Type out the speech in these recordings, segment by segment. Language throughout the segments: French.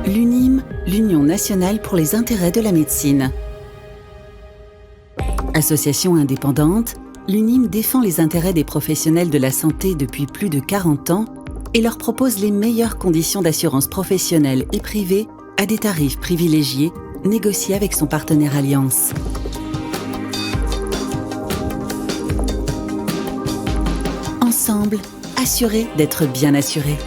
L'UNIM, l'Union nationale pour les intérêts de la médecine. Association indépendante, l'UNIM défend les intérêts des professionnels de la santé depuis plus de 40 ans et leur propose les meilleures conditions d'assurance professionnelle et privée à des tarifs privilégiés négociés avec son partenaire Allianz. Ensemble, assurés d'être bien assurés.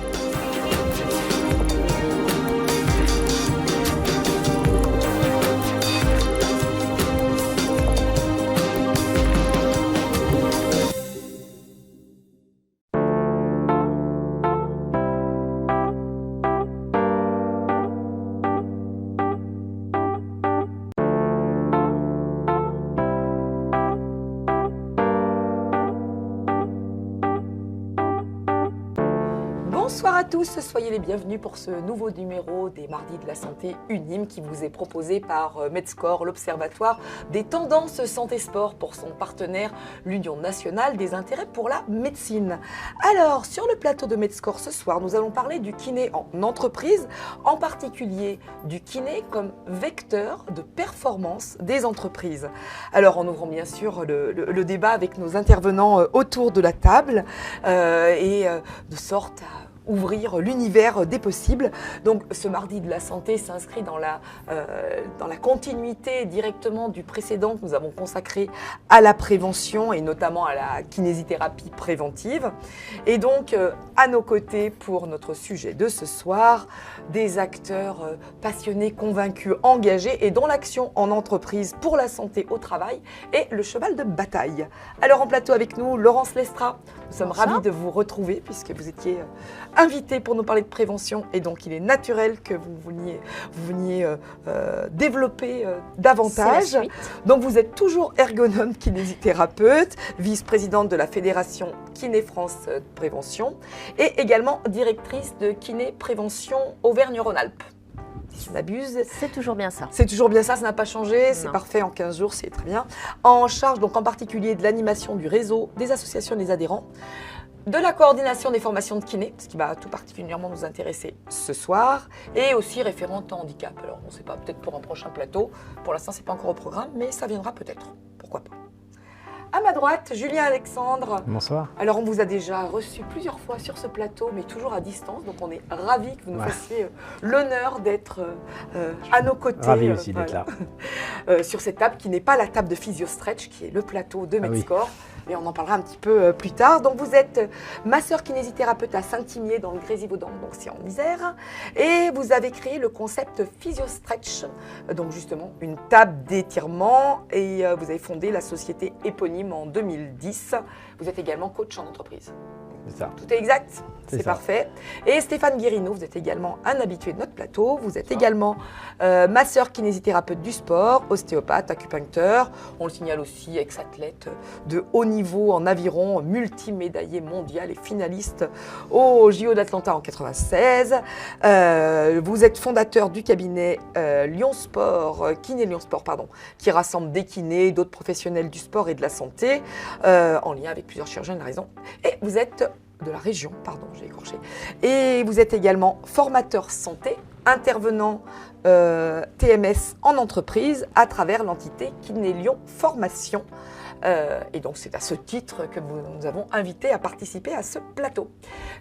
Bonsoir à tous, soyez les bienvenus pour ce nouveau numéro des Mardis de la Santé UNIM qui vous est proposé par Medscore, l'Observatoire des tendances santé-sport pour son partenaire, l'Union nationale des intérêts pour la médecine. Alors, sur le plateau de Medscore ce soir, nous allons parler du kiné en entreprise, en particulier du kiné comme vecteur de performance des entreprises. Alors, en ouvrant bien sûr le débat avec nos intervenants autour de la table de sorte à ouvrir l'univers des possibles. Donc ce mardi de la santé s'inscrit dans la continuité directement du précédent que nous avons consacré à la prévention et notamment à la kinésithérapie préventive. Et donc à nos côtés pour notre sujet de ce soir, des acteurs passionnés, convaincus, engagés et dont l'action en entreprise pour la santé au travail est le cheval de bataille. Alors en plateau avec nous, Laurence Lestra. Nous sommes ravis de vous retrouver puisque vous étiez invité pour nous parler de prévention et donc il est naturel que vous veniez développer davantage. Donc vous êtes toujours ergonome kinésithérapeute, vice-présidente de la Fédération Kiné France Prévention et également directrice de Kiné Prévention Auvergne-Rhône-Alpes. Si je m'abuse. C'est toujours bien ça. C'est toujours bien ça, ça n'a pas changé, c'est parfait en 15 jours, c'est très bien. En charge donc en particulier de l'animation du réseau, des associations et des adhérents, de la coordination des formations de kiné, ce qui va tout particulièrement nous intéresser ce soir, et aussi référente en handicap. Alors on ne sait pas, peut-être pour un prochain plateau, pour l'instant c'est pas encore au programme, mais ça viendra peut-être, pourquoi pas. À ma droite, Julien Alexandre. Bonsoir. Alors, on vous a déjà reçu plusieurs fois sur ce plateau, mais toujours à distance. Donc, on est ravis que vous nous fassiez l'honneur d'être à nos côtés. Ravi aussi d'être là. Sur cette table qui n'est pas la table de Physio-Stretch, qui est le plateau de Medscore. Et on en parlera un petit peu plus tard. Donc, vous êtes masseur kinésithérapeute à Saint-Imier, dans le Grésivaudan, donc c'est en Isère. Et vous avez créé le concept Physio-Stretch, donc justement une table d'étirement. Et vous avez fondé la société éponyme en 2010. Vous êtes également coach en entreprise. C'est ça. Tout est exact, c'est parfait. Et Stéphane Guérino, vous êtes également un habitué de notre plateau. Vous êtes également masseur kinésithérapeute du sport, ostéopathe, acupuncteur. On le signale aussi, ex-athlète de haut niveau en aviron, multimédaillé mondial et finaliste au JO d'Atlanta en 96. Vous êtes fondateur du cabinet Lyon Sport, Kiné Lyon Sport, qui rassemble des kinés, d'autres professionnels du sport et de la santé, en lien avec plusieurs chirurgiens de la raison. Et vous êtes de la région, j'ai écorché. Et vous êtes également formateur santé, intervenant TMS en entreprise à travers l'entité Kiné Lyon Formation. Et donc c'est à ce titre que nous avons invité à participer à ce plateau.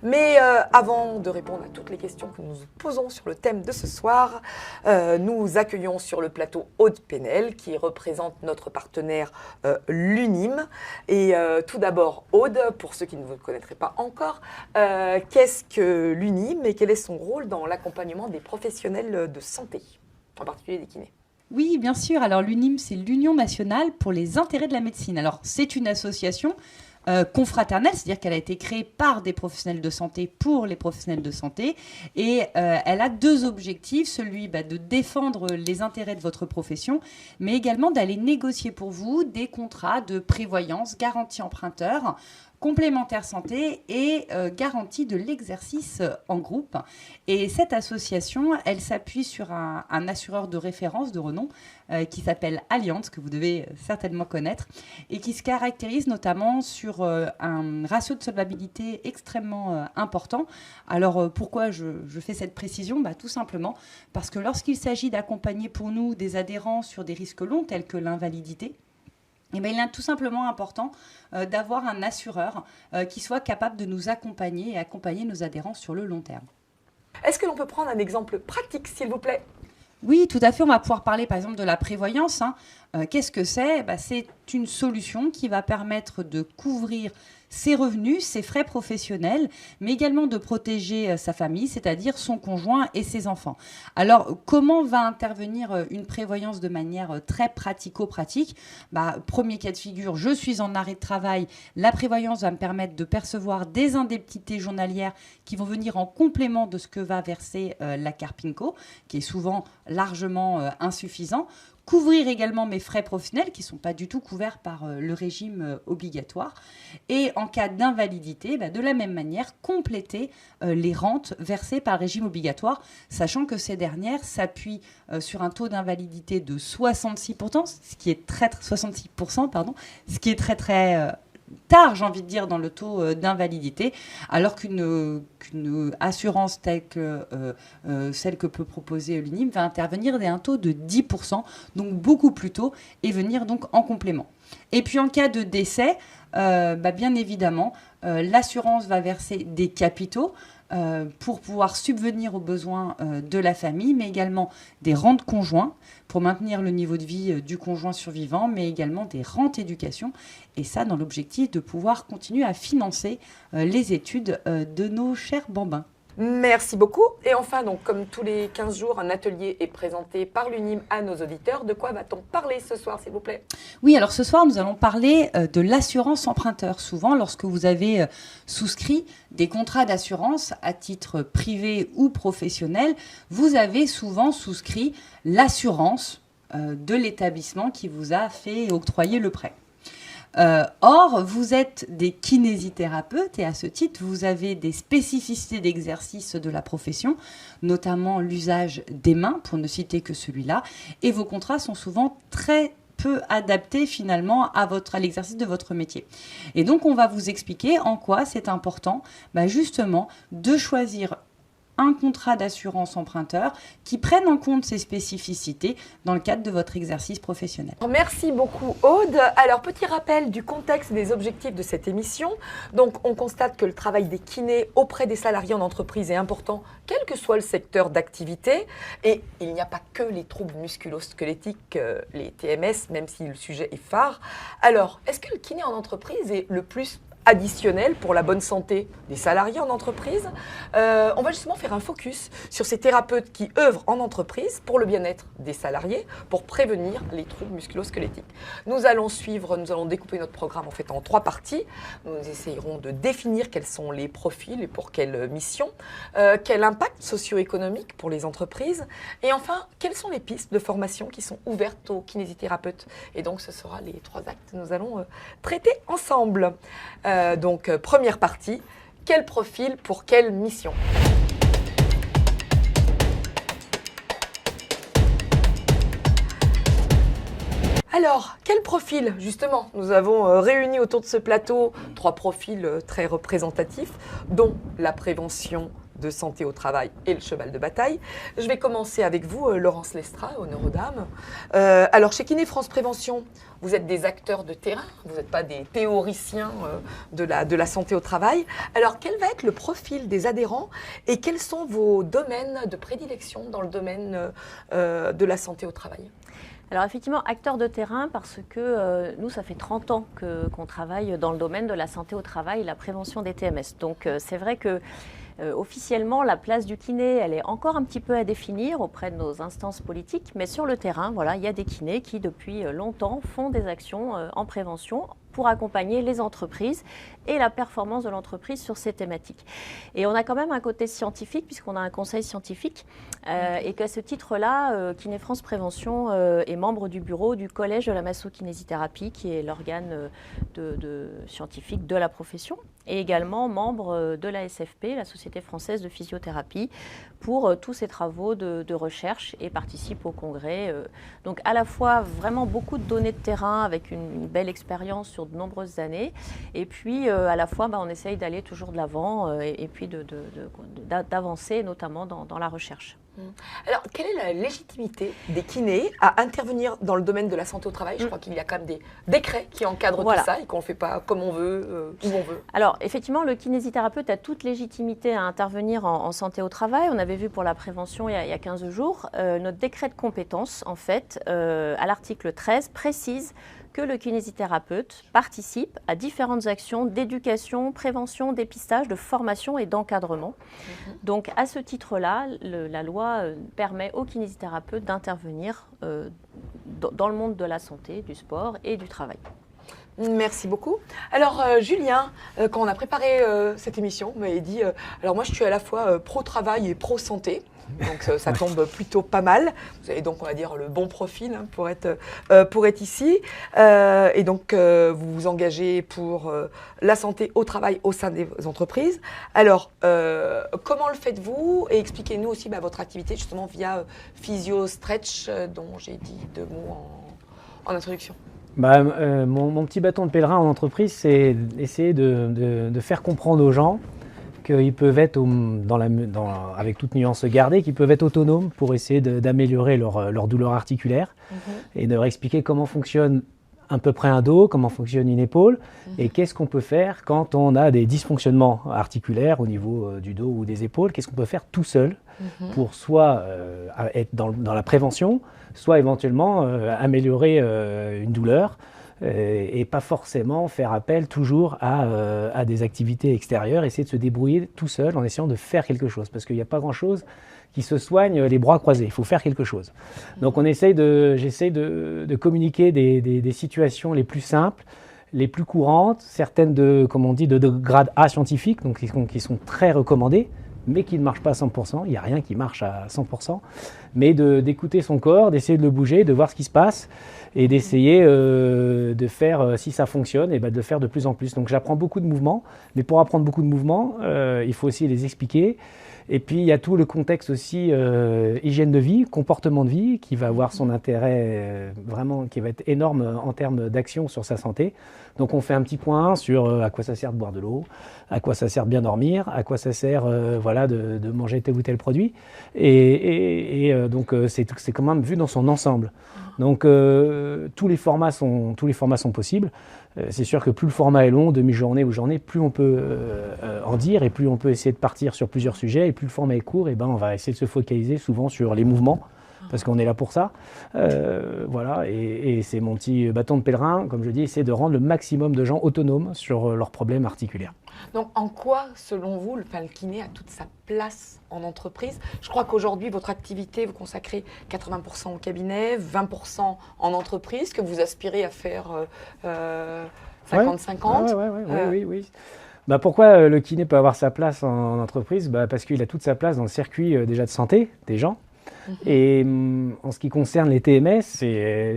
Mais avant de répondre à toutes les questions que nous posons sur le thème de ce soir, nous accueillons sur le plateau Aude Penel qui représente notre partenaire l'UNIM. Et tout d'abord Aude, pour ceux qui ne vous connaîtraient pas encore, qu'est-ce que l'UNIM et quel est son rôle dans l'accompagnement des professionnels de santé, en particulier des kinés? Oui, bien sûr. Alors l'UNIM, c'est l'Union nationale pour les intérêts de la médecine. Alors c'est une association confraternelle, c'est-à-dire qu'elle a été créée par des professionnels de santé pour les professionnels de santé. Et elle a deux objectifs, celui de défendre les intérêts de votre profession, mais également d'aller négocier pour vous des contrats de prévoyance garantie emprunteur complémentaire santé et garantie de l'exercice en groupe. Et cette association, elle s'appuie sur un assureur de référence de renom qui s'appelle Allianz, que vous devez certainement connaître, et qui se caractérise notamment sur un ratio de solvabilité extrêmement important. Alors pourquoi je fais cette précision ? Tout simplement parce que lorsqu'il s'agit d'accompagner pour nous des adhérents sur des risques longs tels que l'invalidité, il est tout simplement important d'avoir un assureur qui soit capable de nous accompagner et accompagner nos adhérents sur le long terme. Est-ce que l'on peut prendre un exemple pratique, s'il vous plaît ? Oui, tout à fait. On va pouvoir parler par exemple de la prévoyance. Qu'est-ce que c'est ? C'est une solution qui va permettre de couvrir ses revenus, ses frais professionnels, mais également de protéger sa famille, c'est-à-dire son conjoint et ses enfants. Alors, comment va intervenir une prévoyance de manière très pratico-pratique ? Premier cas de figure, je suis en arrêt de travail. La prévoyance va me permettre de percevoir des indemnités journalières qui vont venir en complément de ce que va verser la Carpinco, qui est souvent largement insuffisant. Couvrir également mes frais professionnels qui ne sont pas du tout couverts par le régime obligatoire. Et en cas d'invalidité, de la même manière, compléter les rentes versées par le régime obligatoire, sachant que ces dernières s'appuient sur un taux d'invalidité de 66%, ce qui est très tard, j'ai envie de dire, dans le taux d'invalidité, alors qu'une assurance telle que celle que peut proposer l'UNIM va intervenir dès un taux de 10%, donc beaucoup plus tôt, et venir donc en complément. Et puis en cas de décès, bien évidemment, l'assurance va verser des capitaux pour pouvoir subvenir aux besoins de la famille, mais également des rentes conjoints pour maintenir le niveau de vie du conjoint survivant, mais également des rentes éducation, et ça dans l'objectif de pouvoir continuer à financer les études de nos chers bambins. Merci beaucoup. Et enfin, donc, comme tous les 15 jours, un atelier est présenté par l'UNIM à nos auditeurs. De quoi va-t-on parler ce soir, s'il vous plaît ? Oui, alors ce soir, nous allons parler de l'assurance emprunteur. Souvent, lorsque vous avez souscrit des contrats d'assurance à titre privé ou professionnel, vous avez souvent souscrit l'assurance de l'établissement qui vous a fait octroyer le prêt. Or, vous êtes des kinésithérapeutes et à ce titre, vous avez des spécificités d'exercice de la profession, notamment l'usage des mains, pour ne citer que celui-là, et vos contrats sont souvent très peu adaptés finalement à l'exercice de votre métier. Et donc, on va vous expliquer en quoi c'est important justement de choisir un contrat d'assurance emprunteur qui prenne en compte ces spécificités dans le cadre de votre exercice professionnel. Merci beaucoup Aude. Alors, petit rappel du contexte et des objectifs de cette émission. Donc, on constate que le travail des kinés auprès des salariés en entreprise est important, quel que soit le secteur d'activité. Et il n'y a pas que les troubles musculo-squelettiques, les TMS, même si le sujet est phare. Alors, est-ce que le kiné en entreprise est le plus additionnel pour la bonne santé des salariés en entreprise? On va justement faire un focus sur ces thérapeutes qui œuvrent en entreprise pour le bien-être des salariés, pour prévenir les troubles musculo-squelettiques. Nous allons découper notre programme en 3 parties. Nous essayerons de définir quels sont les profils et pour quelle mission, quel impact socio-économique pour les entreprises, et enfin, quelles sont les pistes de formation qui sont ouvertes aux kinésithérapeutes. Et donc, ce sera les 3 actes que nous allons traiter ensemble. Donc, première partie, quel profil pour quelle mission ? Alors, quel profil, justement? Nous avons réuni autour de ce plateau 3 profils très représentatifs, dont la prévention de santé au travail et le cheval de bataille. Je vais commencer avec vous, Laurence Lestra, honneur aux dames. Alors, chez Kiné France Prévention, vous êtes des acteurs de terrain, vous n'êtes pas des théoriciens de la santé au travail. Alors, quel va être le profil des adhérents et quels sont vos domaines de prédilection dans le domaine de la santé au travail ? Alors effectivement, acteur de terrain parce que nous, ça fait 30 ans qu'on travaille dans le domaine de la santé au travail et la prévention des TMS. Donc c'est vrai que officiellement, la place du kiné, elle est encore un petit peu à définir auprès de nos instances politiques. Mais sur le terrain, voilà, il y a des kinés qui depuis longtemps font des actions en prévention pour accompagner les entreprises et la performance de l'entreprise sur ces thématiques. Et on a quand même un côté scientifique, puisqu'on a un conseil scientifique, et qu'à ce titre-là, Kiné France Prévention est membre du bureau du Collège de la masso-kinésithérapie, qui est l'organe scientifique de la profession, et également membre de la SFP, la Société française de physiothérapie, pour tous ces travaux de recherche, et participe au congrès. Donc à la fois vraiment beaucoup de données de terrain avec une belle expérience sur de nombreuses années, et puis à la fois on essaye d'aller toujours de l'avant et puis d'avancer notamment dans la recherche. Alors, quelle est la légitimité des kinés à intervenir dans le domaine de la santé au travail? Je crois qu'il y a quand même des décrets qui encadrent tout ça et qu'on ne le fait pas comme on veut, où on veut. Alors, effectivement, le kinésithérapeute a toute légitimité à intervenir en santé au travail. On avait vu pour la prévention il y a 15 jours. Notre décret de compétence, en fait, à l'article 13, précise que le kinésithérapeute participe à différentes actions d'éducation, prévention, dépistage, de formation et d'encadrement. Donc, à ce titre-là, la loi permet aux kinésithérapeutes d'intervenir dans le monde de la santé, du sport et du travail. Merci beaucoup. Alors, Julien, quand on a préparé cette émission, vous m'avez dit, alors moi je suis à la fois pro-travail et pro-santé. Donc ça tombe plutôt pas mal. Vous avez donc, on va dire, le bon profil pour être ici. Et donc, vous vous engagez pour la santé au travail au sein des entreprises. Alors, comment le faites-vous? Et expliquez-nous aussi votre activité justement via Physio Stretch, dont j'ai dit 2 mots en introduction. Mon petit bâton de pèlerin en entreprise, c'est d'essayer de faire comprendre aux gens qu'ils peuvent être, avec toute nuance gardée, qu'ils peuvent être autonomes pour essayer d'améliorer leur douleur articulaire et de leur expliquer comment fonctionne à peu près un dos, comment fonctionne une épaule et qu'est-ce qu'on peut faire quand on a des dysfonctionnements articulaires au niveau du dos ou des épaules, qu'est-ce qu'on peut faire tout seul pour soit être dans la prévention, soit éventuellement améliorer une douleur et pas forcément faire appel toujours à des activités extérieures, essayer de se débrouiller tout seul en essayant de faire quelque chose, parce qu'il n'y a pas grand-chose qui se soigne les bras croisés, il faut faire quelque chose. Donc j'essaie de communiquer des situations les plus simples, les plus courantes, certaines comme on dit, de grade A scientifique, donc qui sont très recommandées, mais qui ne marchent pas à 100%, il n'y a rien qui marche à 100%, mais d'écouter son corps, d'essayer de le bouger, de voir ce qui se passe, et d'essayer de faire, si ça fonctionne, et de le faire de plus en plus. Donc j'apprends beaucoup de mouvements, mais pour apprendre beaucoup de mouvements, il faut aussi les expliquer. Et puis il y a tout le contexte aussi hygiène de vie, comportement de vie, qui va avoir son intérêt vraiment, qui va être énorme en termes d'action sur sa santé. Donc on fait un petit point sur à quoi ça sert de boire de l'eau, à quoi ça sert de bien dormir, à quoi ça sert de manger tel ou tel produit. Donc c'est quand même vu dans son ensemble. Donc tous les formats sont possibles. C'est sûr que plus le format est long, demi-journée ou journée, plus on peut en dire et plus on peut essayer de partir sur plusieurs sujets. Et plus le format est court, on va essayer de se focaliser souvent sur les mouvements, parce qu'on est là pour ça. Voilà, et c'est mon petit bâton de pèlerin, comme je dis, c'est de rendre le maximum de gens autonomes sur leurs problèmes articulaires. Donc en quoi, selon vous, le kiné a toute sa place en entreprise? Je crois qu'aujourd'hui, votre activité, vous consacrez 80% au cabinet, 20% en entreprise, que vous aspirez à faire 50-50. Oui. Pourquoi le kiné peut avoir sa place en entreprise? Parce qu'il a toute sa place dans le circuit déjà de santé des gens. Et en ce qui concerne les TMS,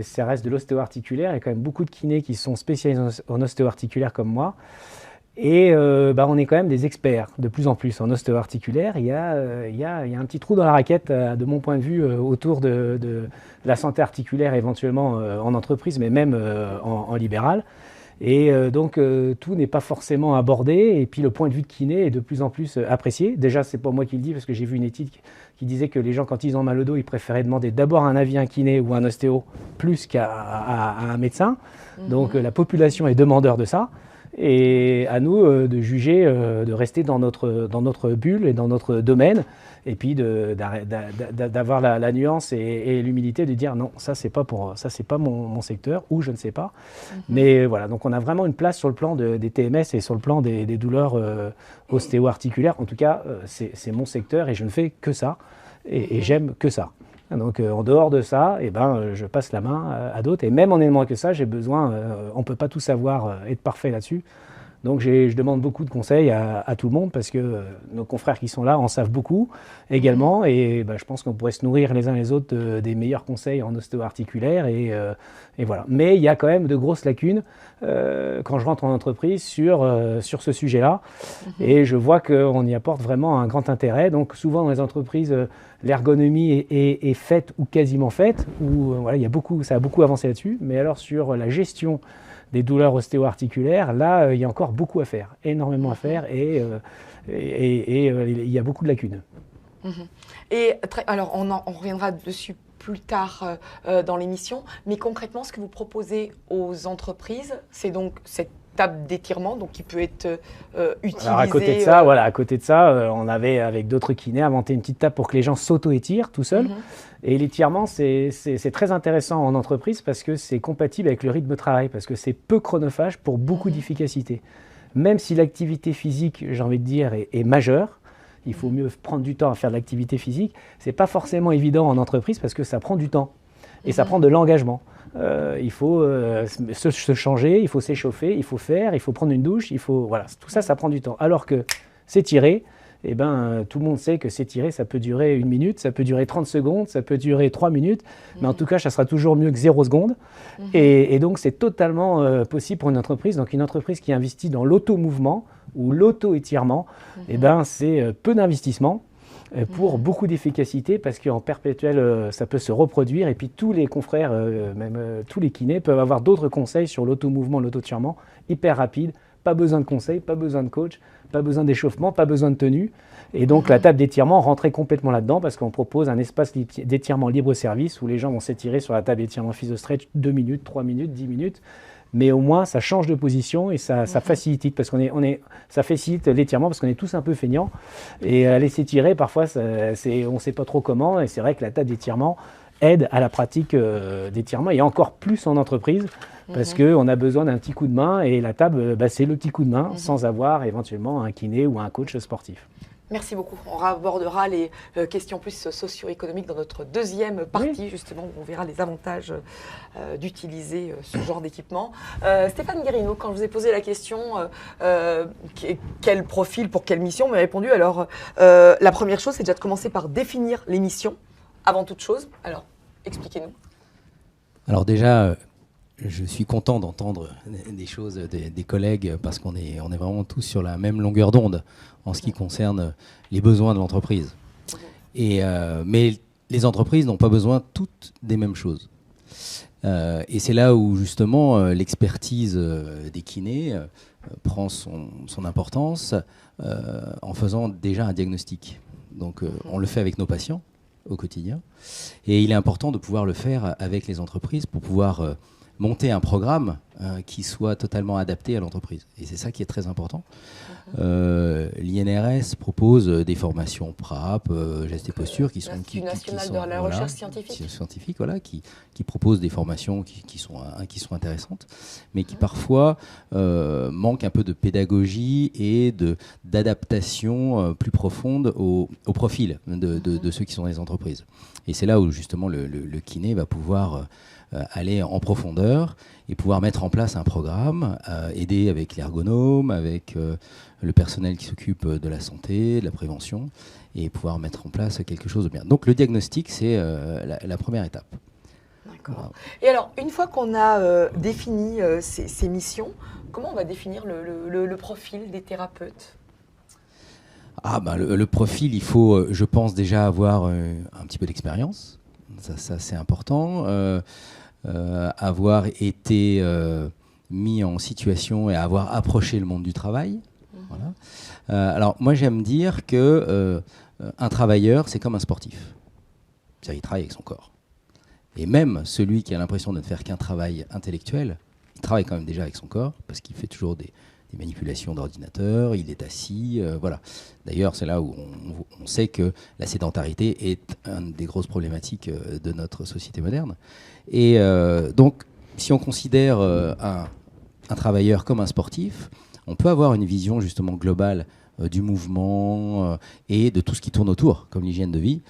ça reste de l'ostéo-articulaire. Il y a quand même beaucoup de kinés qui sont spécialisés en ostéo-articulaire comme moi. Et on est quand même des experts de plus en plus en ostéo-articulaire. Il y a un petit trou dans la raquette, de mon point de vue, autour de la santé articulaire éventuellement en entreprise, mais même en libéral. Et donc tout n'est pas forcément abordé. Et puis le point de vue de kiné est de plus en plus apprécié. Déjà, c'est pas moi qui le dis, parce que j'ai vu une étude qui disait que les gens, quand ils ont mal au dos, ils préféraient demander d'abord un avis à un kiné ou un ostéo plus qu'à un médecin. Donc la population est demandeur de ça. Et à nous de juger, de rester dans notre bulle et dans notre domaine, et puis d'avoir la nuance et l'humilité de dire non, ça c'est pas mon secteur, ou je ne sais pas. Mais voilà, donc on a vraiment une place sur le plan des TMS et sur le plan des douleurs ostéo-articulaires. En tout cas, c'est mon secteur et je ne fais que ça, et j'aime que ça. Donc en dehors de ça, je passe la main à d'autres. Et même en aimant que ça, j'ai besoin, on ne peut pas tout savoir, être parfait là-dessus. Donc je demande beaucoup de conseils à tout le monde parce que nos confrères qui sont là en savent beaucoup également. Et je pense qu'on pourrait se nourrir les uns les autres des meilleurs conseils en ostéo-articulaire. Et voilà. Mais il y a quand même de grosses lacunes quand je rentre en entreprise sur ce sujet-là. Et je vois qu'on y apporte vraiment un grand intérêt. Donc souvent dans les entreprises, l'ergonomie est faite ou quasiment faite. Voilà, ça a beaucoup avancé là-dessus. Mais alors sur la gestion des douleurs ostéo-articulaires, là, il y a encore beaucoup à faire, énormément à faire, et il y a beaucoup de lacunes. Et alors, on reviendra dessus plus tard dans l'émission, mais concrètement, ce que vous proposez aux entreprises, c'est donc cette table d'étirement, donc qui peut être utilisée. Alors à côté de ça, on avait avec d'autres kinés inventé une petite table pour que les gens s'auto-étirent tout seuls. Et l'étirement, c'est très intéressant en entreprise parce que c'est compatible avec le rythme de travail, parce que c'est peu chronophage pour beaucoup d'efficacité. Même si l'activité physique, j'ai envie de dire, est majeure, il faut mieux prendre du temps à faire de l'activité physique. C'est pas forcément évident en entreprise parce que ça prend du temps et ça prend de l'engagement. Il faut se changer, il faut s'échauffer, il faut prendre une douche, voilà, tout ça, ça prend du temps. Alors que s'étirer, tout le monde sait que s'étirer, ça peut durer 1 minute, ça peut durer 30 secondes, ça peut durer 3 minutes, mais en tout cas, ça sera toujours mieux que 0 seconde. Et donc, c'est totalement possible pour une entreprise. Donc, une entreprise qui investit dans l'auto-mouvement ou l'auto-étirement, c'est peu d'investissement pour beaucoup d'efficacité parce qu'en perpétuel, ça peut se reproduire. Et puis, tous les confrères, tous les kinés peuvent avoir d'autres conseils sur l'auto-mouvement, l'auto-étirement, hyper rapide. Pas besoin de conseils, pas besoin de coach, pas besoin d'échauffement, pas besoin de tenue. Et donc la table d'étirement rentrait complètement là-dedans parce qu'on propose un espace d'étirement libre-service où les gens vont s'étirer sur la table d'étirement physio-stretch 2 minutes, 3 minutes, 10 minutes. Mais au moins, ça change de position et ça facilite parce ça facilite l'étirement parce qu'on est tous un peu feignants. Et aller s'étirer, parfois, on ne sait pas trop comment. Et c'est vrai que la table d'étirement aide à la pratique d'étirement et encore plus en entreprise. Parce qu'on a besoin d'un petit coup de main et la table, c'est le petit coup de main sans avoir éventuellement un kiné ou un coach sportif. Merci beaucoup. On abordera les questions plus socio-économiques dans notre deuxième partie, justement, où on verra les avantages d'utiliser ce genre d'équipement. Stéphane Guérino, quand je vous ai posé la question quel profil pour quelle mission, vous m'avez répondu. Alors, la première chose, c'est déjà de commencer par définir les missions, avant toute chose. Alors, expliquez-nous. Alors déjà, je suis content d'entendre des choses des collègues parce qu'on est vraiment tous sur la même longueur d'onde en ce qui concerne les besoins de l'entreprise. Mais les entreprises n'ont pas besoin toutes des mêmes choses. Et c'est là où justement l'expertise des kinés prend son importance en faisant déjà un diagnostic. Donc on le fait avec nos patients au quotidien. Et il est important de pouvoir le faire avec les entreprises pour pouvoir monter un programme qui soit totalement adapté à l'entreprise. Et c'est ça qui est très important. L'INRS propose des formations PRAP, gestes et postures qui sont... L'Institut national de la recherche scientifique. Voilà, qui propose des formations qui sont intéressantes, mais qui parfois manquent un peu de pédagogie et d'adaptation plus profonde au profil de ceux qui sont dans les entreprises. Et c'est là où justement le kiné va pouvoir aller en profondeur et pouvoir mettre en place un programme, aider avec l'ergonome, avec le personnel qui s'occupe de la santé, de la prévention, et pouvoir mettre en place quelque chose de bien. Donc le diagnostic, c'est la première étape. D'accord. Voilà. Et alors, une fois qu'on a défini ces missions, comment on va définir le profil des thérapeutes ? Le profil, il faut, je pense, déjà avoir un petit peu d'expérience. Ça c'est important. Avoir été mis en situation et avoir approché le monde du travail. Voilà. Alors moi j'aime dire que un travailleur c'est comme un sportif. C'est-à-dire il travaille avec son corps. Et même celui qui a l'impression de ne faire qu'un travail intellectuel, il travaille quand même déjà avec son corps parce qu'il fait toujours des manipulations d'ordinateur, il est assis, voilà. D'ailleurs, c'est là où on sait que la sédentarité est une des grosses problématiques de notre société moderne. Et donc, si on considère un travailleur comme un sportif, on peut avoir une vision justement globale du mouvement et de tout ce qui tourne autour, comme l'hygiène de vie,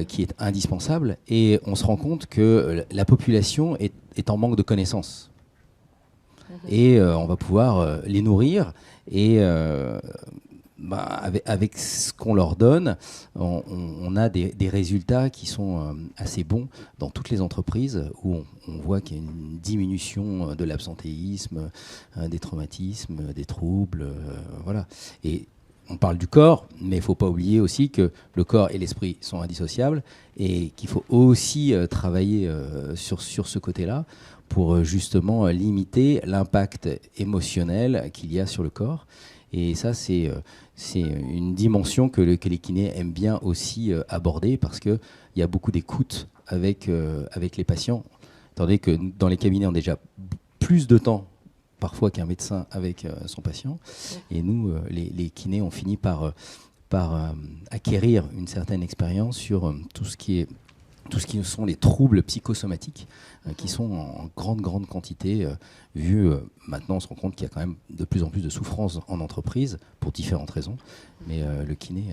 qui est indispensable. Et on se rend compte que la population est en manque de connaissances. Et on va pouvoir les nourrir et avec ce qu'on leur donne, on a des résultats qui sont assez bons dans toutes les entreprises où on voit qu'il y a une diminution de l'absentéisme, des traumatismes, des troubles, voilà. Et on parle du corps, mais il ne faut pas oublier aussi que le corps et l'esprit sont indissociables et qu'il faut aussi travailler sur ce côté-là pour justement limiter l'impact émotionnel qu'il y a sur le corps. Et ça, c'est une dimension que les kinés aiment bien aussi aborder parce qu'il y a beaucoup d'écoute avec les patients. Tandis que dans les cabinets, on a déjà plus de temps parfois qu'un médecin avec son patient. Et nous, les kinés, on finit par acquérir une certaine expérience sur tout ce qui sont les troubles psychosomatiques qui sont en grande quantité vu maintenant on se rend compte qu'il y a quand même de plus en plus de souffrance en entreprise pour différentes raisons, mais le kiné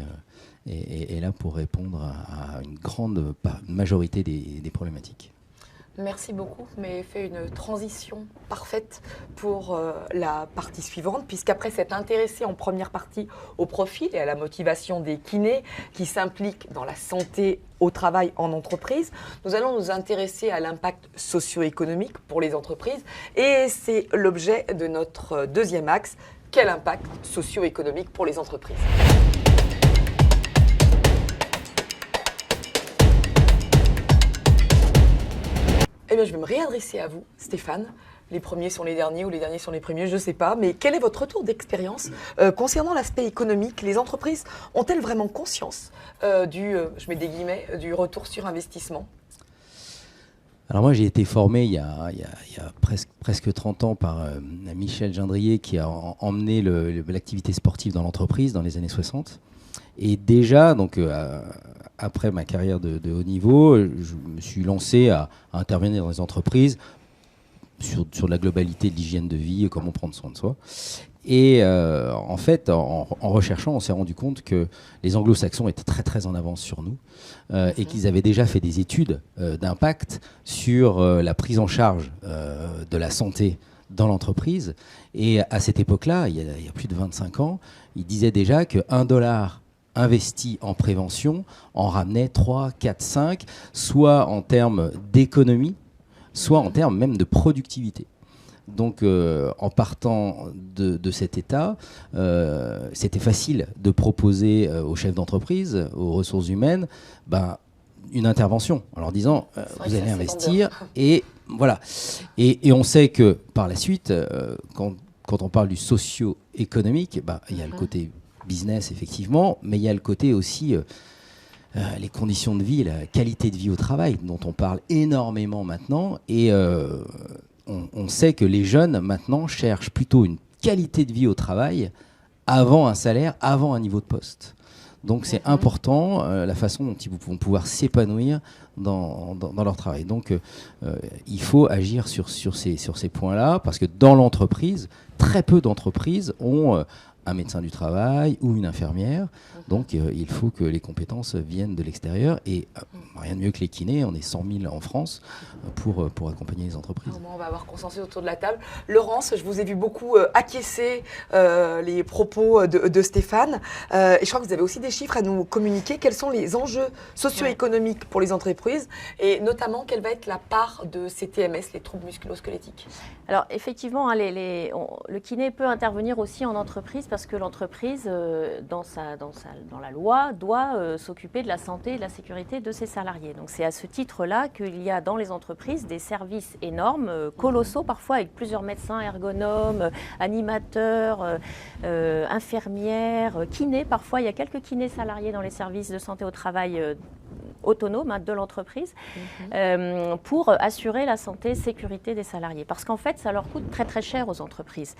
est là pour répondre à une grande majorité des problématiques. Merci beaucoup, vous m'avez fait une transition parfaite pour la partie suivante, puisqu'après s'être intéressé en première partie au profil et à la motivation des kinés qui s'impliquent dans la santé au travail en entreprise, nous allons nous intéresser à l'impact socio-économique pour les entreprises, et c'est l'objet de notre deuxième axe, quel impact socio-économique pour les entreprises ? Eh bien, je vais me réadresser à vous, Stéphane. Les premiers sont les derniers ou les derniers sont les premiers, je ne sais pas. Mais quel est votre retour d'expérience concernant l'aspect économique ? Les entreprises ont-elles vraiment conscience je mets des guillemets, du retour sur investissement ? Alors moi, j'ai été formé il y a presque 30 ans par Michel Gendrier qui a emmené l'activité sportive dans l'entreprise dans les années 60. Et déjà, donc, après ma carrière de haut niveau, je me suis lancé à intervenir dans les entreprises sur la globalité de l'hygiène de vie, comment prendre soin de soi. Et en fait, en recherchant, on s'est rendu compte que les anglo-saxons étaient très en avance sur nous et qu'ils avaient déjà fait des études d'impact sur la prise en charge de la santé dans l'entreprise. Et à cette époque-là, il y a plus de 25 ans, ils disaient déjà que $1 investi en prévention en ramenait 3, 4, 5, soit en termes d'économie, soit en termes même de productivité. Donc, en partant de cet état, c'était facile de proposer aux chefs d'entreprise, aux ressources humaines, une intervention en leur disant vous allez investir et voilà. Et on sait que par la suite, quand on parle du socio-économique, il y a le côté business effectivement, mais il y a le côté aussi les conditions de vie, la qualité de vie au travail dont on parle énormément maintenant et on sait que les jeunes maintenant cherchent plutôt une qualité de vie au travail avant un salaire, avant un niveau de poste. Donc c'est important la façon dont ils vont pouvoir s'épanouir dans leur travail. Donc il faut agir sur ces points-là parce que dans l'entreprise, très peu d'entreprises ont un médecin du travail ou une infirmière. Donc il faut que les compétences viennent de l'extérieur et rien de mieux que les kinés, on est 100 000 en France pour accompagner les entreprises. On va avoir consensus autour de la table. Laurence, je vous ai vu beaucoup acquiescer les propos de Stéphane et je crois que vous avez aussi des chiffres à nous communiquer. Quels sont les enjeux socio-économiques pour les entreprises et notamment quelle va être la part de ces TMS, les troubles musculo-squelettiques ? Alors effectivement, le kiné peut intervenir aussi en entreprise parce que l'entreprise, dans la loi, doit s'occuper de la santé et de la sécurité de ses salariés. Donc c'est à ce titre-là qu'il y a dans les entreprises des services énormes, colossaux parfois, avec plusieurs médecins, ergonomes, animateurs, infirmières, kinés. Parfois, il y a quelques kinés salariés dans les services de santé au travail autonome de l'entreprise pour assurer la santé et sécurité des salariés. Parce qu'en fait, ça leur coûte très très cher aux entreprises.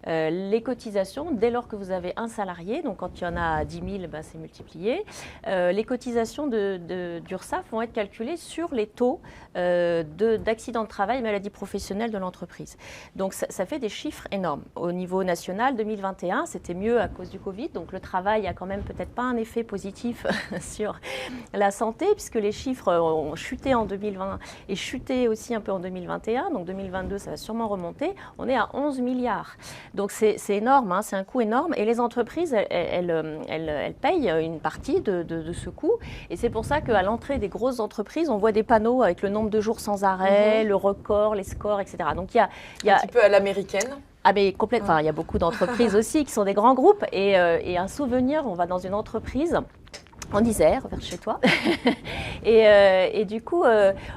Les cotisations, dès lors que vous avez un salarié, donc quand il y en a 10 000, c'est multiplié, les cotisations d'URSSAF vont être calculées sur les taux d'accidents de travail et maladies professionnelles de l'entreprise. Donc ça fait des chiffres énormes. Au niveau national, 2021, c'était mieux à cause du Covid, donc le travail a quand même peut-être pas un effet positif sur la santé, puisque les chiffres ont chuté en 2020 et chuté aussi un peu en 2021, donc 2022, ça va sûrement remonter. On est à 11 milliards. Donc c'est énorme, c'est un coût énorme, et les entreprises, elles payent une partie de ce coût, et c'est pour ça qu'à l'entrée des grosses entreprises, on voit des panneaux avec le nombre de jours sans arrêt, le record, les scores, etc. Donc il y a un petit peu à l'américaine. Ah mais complètement, il y a beaucoup d'entreprises aussi qui sont des grands groupes, et un souvenir, on va dans une entreprise en Isère, vers chez toi. et du coup,